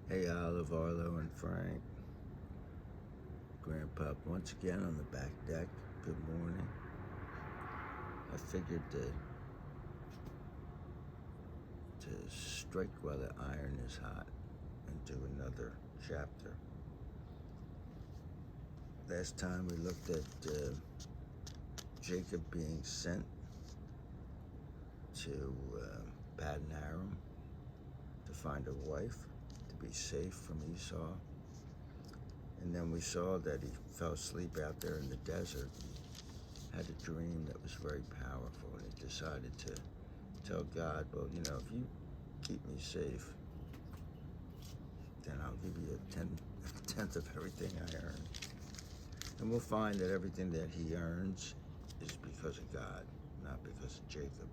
Hey, Olive, Arlo, and Frank. Grandpa once again on the back deck. Good morning. I figured to strike while the iron is hot and do another chapter. Last time we looked at Jacob being sent to Paddan Aram to find a wife to be safe from Esau. And then we saw that he fell asleep out there in the desert. He had a dream that was very powerful, and he decided to tell God, well, if you keep me safe, then I'll give you a tenth of everything I earn. And we'll find that everything that he earns is because of God, not because of Jacob.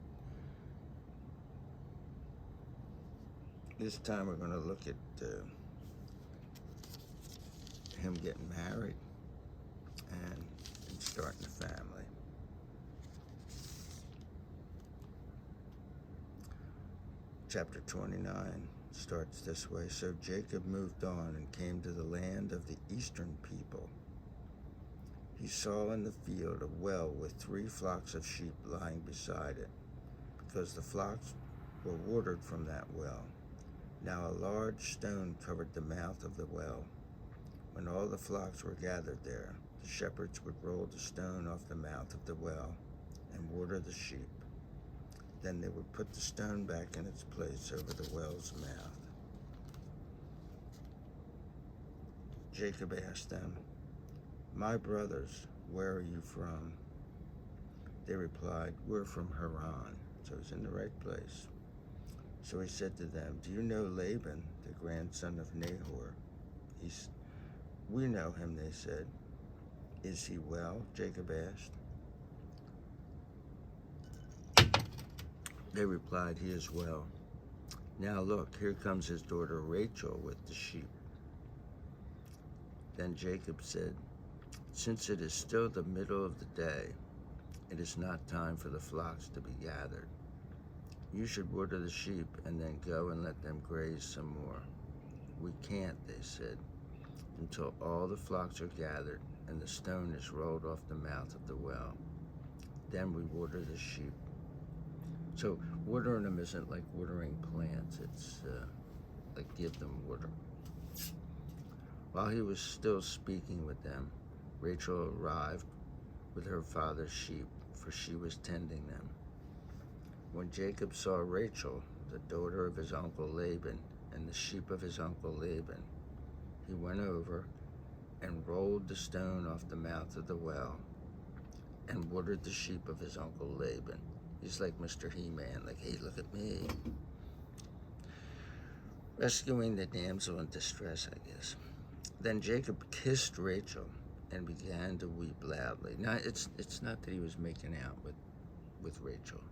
This time we're going to look at him getting married and starting a family. Chapter 29 starts this way. So Jacob moved on and came to the land of the eastern people. He saw in the field a well with 3 flocks of sheep lying beside it, because the flocks were watered from that well. Now a large stone covered the mouth of the well. When all the flocks were gathered there, the shepherds would roll the stone off the mouth of the well and water the sheep. Then they would put the stone back in its place over the well's mouth. Jacob asked them, "My brothers, where are you from?" They replied, "We're from Haran." So he's in the right place. So he said to them, "Do you know Laban, the grandson of Nahor?" "We know him," they said. "Is he well?" Jacob asked. They replied, "He is well. Now look, here comes his daughter Rachel with the sheep." Then Jacob said, "Since it is still the middle of the day, it is not time for the flocks to be gathered. You should water the sheep and then go and let them graze some more." "We can't," they said, "until all the flocks are gathered and the stone is rolled off the mouth of the well. Then we water the sheep." So watering them isn't like watering plants. It's like give them water. While he was still speaking with them, Rachel arrived with her father's sheep, for she was tending them. When Jacob saw Rachel, the daughter of his uncle Laban, and the sheep of his uncle Laban, he went over and rolled the stone off the mouth of the well and watered the sheep of his uncle Laban. He's like Mr. He-Man, like, "Hey, look at me." Rescuing the damsel in distress, I guess. Then Jacob kissed Rachel and began to weep loudly. Now, it's not that he was making out with Rachel.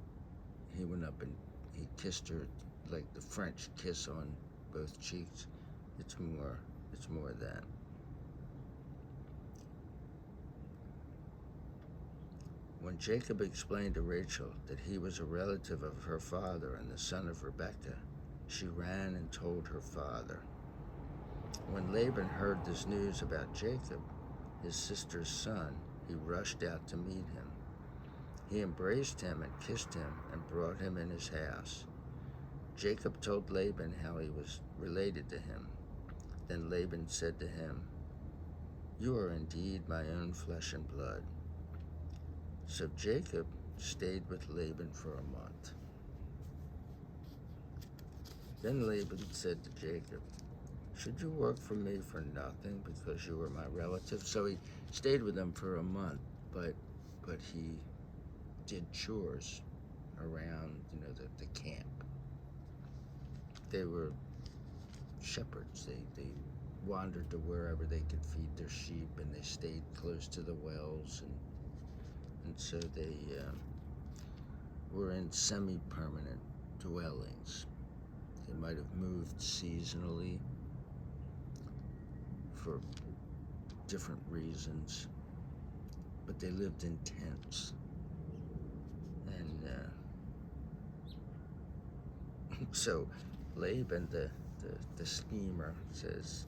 He went up and he kissed her like the French kiss on both cheeks. It's more that. When Jacob explained to Rachel that he was a relative of her father and the son of Rebekah, she ran and told her father. When Laban heard this news about Jacob, his sister's son, he rushed out to meet him. He embraced him and kissed him and brought him in his house. Jacob told Laban how he was related to him. Then Laban said to him, "You are indeed my own flesh and blood." So Jacob stayed with Laban for a month. Then Laban said to Jacob, "Should you work for me for nothing because you were my relative?" So he stayed with him for a month, but he did chores around, the camp. They were shepherds. They wandered to wherever they could feed their sheep, and they stayed close to the wells, and so they were in semi-permanent dwellings. They might have moved seasonally for different reasons, but they lived in tents. And so Laban, the the schemer, says,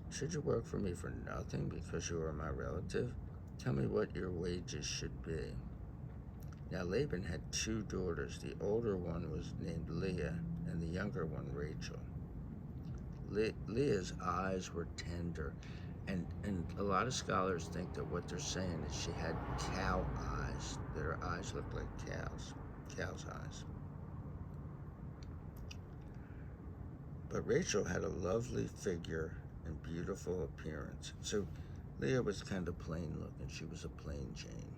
"Should you work for me for nothing because you are my relative? Tell me what your wages should be." Now Laban had 2 daughters. The older one was named Leah, and the younger one Rachel. Leah's eyes were tender, and a lot of scholars think that what they're saying is she had cow eyes, that her eyes looked like cow's eyes. But Rachel had a lovely figure and beautiful appearance. So Leah was kind of plain looking. She was a plain Jane.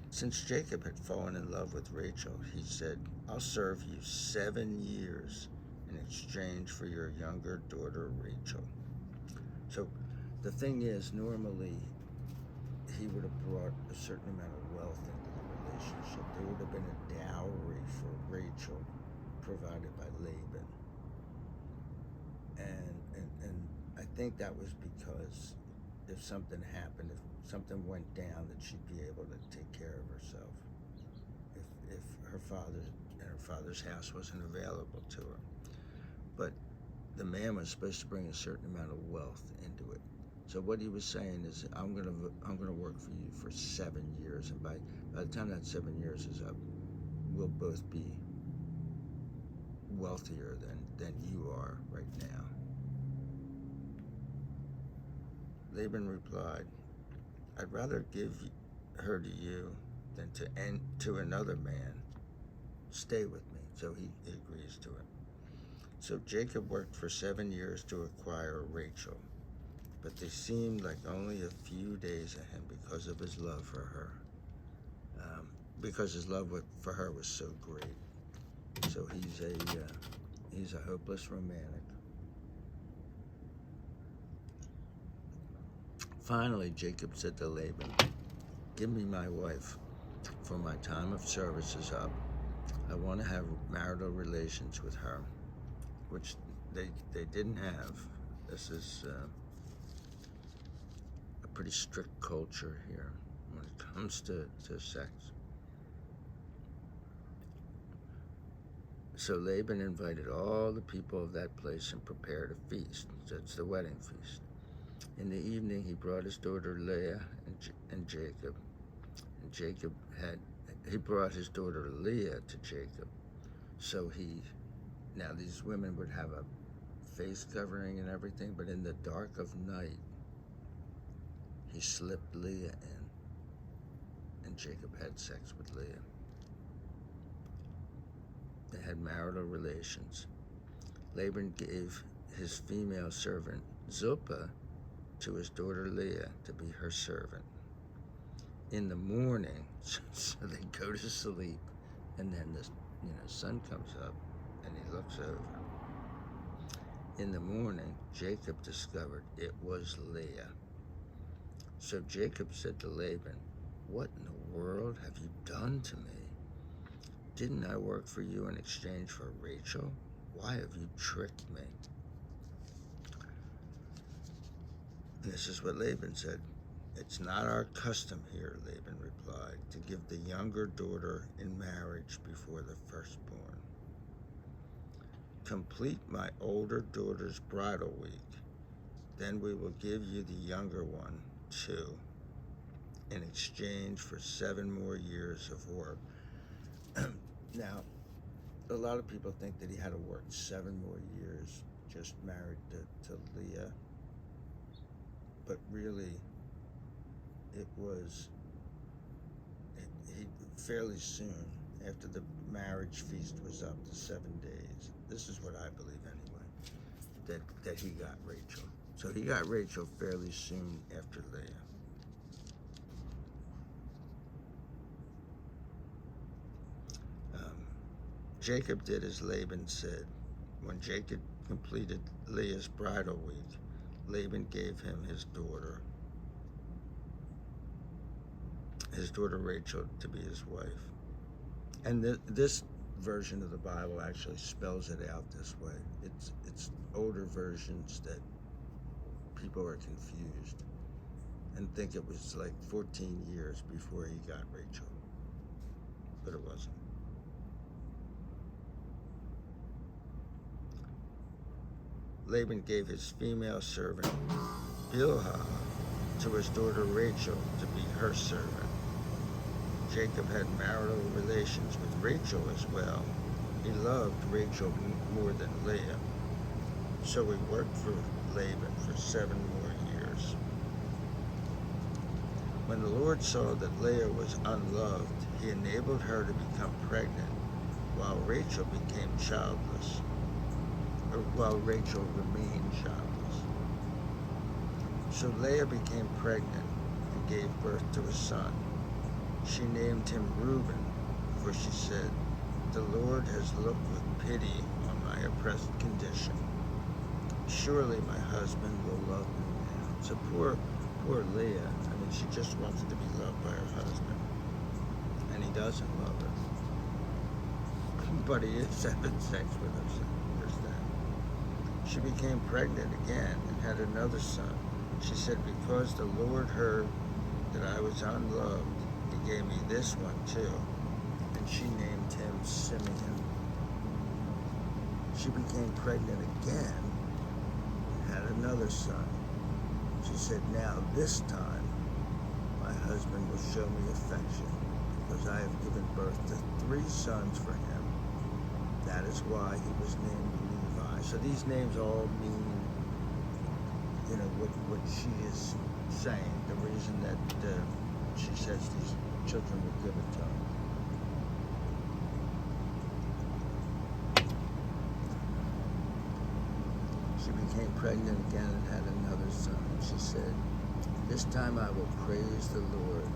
Since Jacob had fallen in love with Rachel, he said, "I'll serve you 7 years in exchange for your younger daughter Rachel." So the thing is, normally he would have brought a certain amount of wealth into the relationship. There would have been a dowry for Rachel provided by Laban. And I think that was because if something happened, if something went down, that she'd be able to take care of herself. If her father's house wasn't available to her. But the man was supposed to bring a certain amount of wealth into it. So what he was saying is, I'm gonna work for you for 7 years, and by the time that 7 years is up, we'll both be wealthier than you are right now. Laban replied, "I'd rather give her to you than to another man. Stay with me." So he agrees to it. So Jacob worked for 7 years to acquire Rachel, but they seemed like only a few days to him because of his love for her. Because his love for her was so great. So he's a hopeless romantic. Finally, Jacob said to Laban, "Give me my wife, for my time of service is up. I want to have marital relations with her," which they didn't have. This is a pretty strict culture here when it comes to sex. So Laban invited all the people of that place and prepared a feast. That's the wedding feast. In the evening, he brought his daughter Leah and Jacob. And he brought his daughter Leah to Jacob. So now these women would have a face covering and everything, but in the dark of night, he slipped Leah in, and Jacob had sex with Leah. They had marital relations. Laban gave his female servant Zilpah to his daughter Leah to be her servant. In the morning, so they go to sleep, and then the sun comes up, and he looks over. In the morning, Jacob discovered it was Leah. So Jacob said to Laban, "What in the world have you done to me? Didn't I work for you in exchange for Rachel? Why have you tricked me?" And this is what Laban said. "It's not our custom here," Laban replied, "to give the younger daughter in marriage before the firstborn. Complete my older daughter's bridal week, then we will give you the younger one too, in exchange for 7 more years of work." Now, a lot of people think that he had to work 7 more years just married to Leah, but really it was he fairly soon after the marriage feast was up to 7 days. This is what I believe anyway, that he got Rachel. So he got Rachel fairly soon after Leah. Jacob did as Laban said. When Jacob completed Leah's bridal week, Laban gave him his daughter Rachel, to be his wife. And this version of the Bible actually spells it out this way. It's older versions that people are confused and think it was like 14 years before he got Rachel, but it wasn't. Laban gave his female servant Bilhah to his daughter Rachel to be her servant. Jacob had marital relations with Rachel as well. He loved Rachel more than Leah, so he worked for Laban for 7 more years. When the Lord saw that Leah was unloved, he enabled her to become pregnant, while Rachel became childless, or while Rachel remained childless. So Leah became pregnant and gave birth to a son. She named him Reuben, for she said, "The Lord has looked with pity on my oppressed condition. Surely my husband will love me now." So poor Leah, she just wants to be loved by her husband, and he doesn't love her. But he is having sex with her, so there's that. She became pregnant again and had another son. She said, "Because the Lord heard that I was unloved, he gave me this one too." And she named him Simeon. She became pregnant again and had another son. She said, "Now this time my husband will show me affection, because I have given birth to 3 sons for him." That is why he was named Levi. So these names all mean, what she is saying, the reason that she says these children were given to him. She became pregnant again and had another son. She said, "This time I will praise the Lord."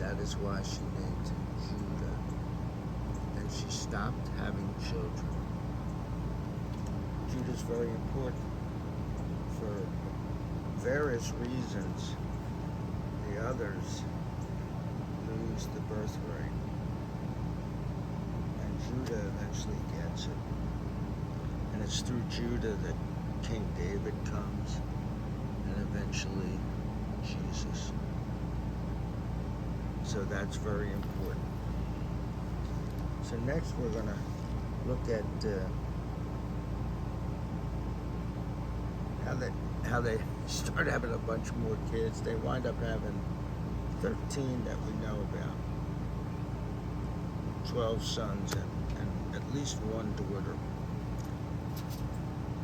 That is why she named him Judah. And she stopped having children. Judah is very important for various reasons. The others lose the birthright, and Judah eventually gets it. And it's through Judah that King David comes, and eventually Jesus. So that's very important. So next we're going to look at how they start having a bunch more kids. They wind up having 13 that we know about. 12 sons and at least 1 daughter.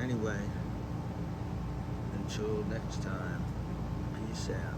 Anyway, until next time, peace out.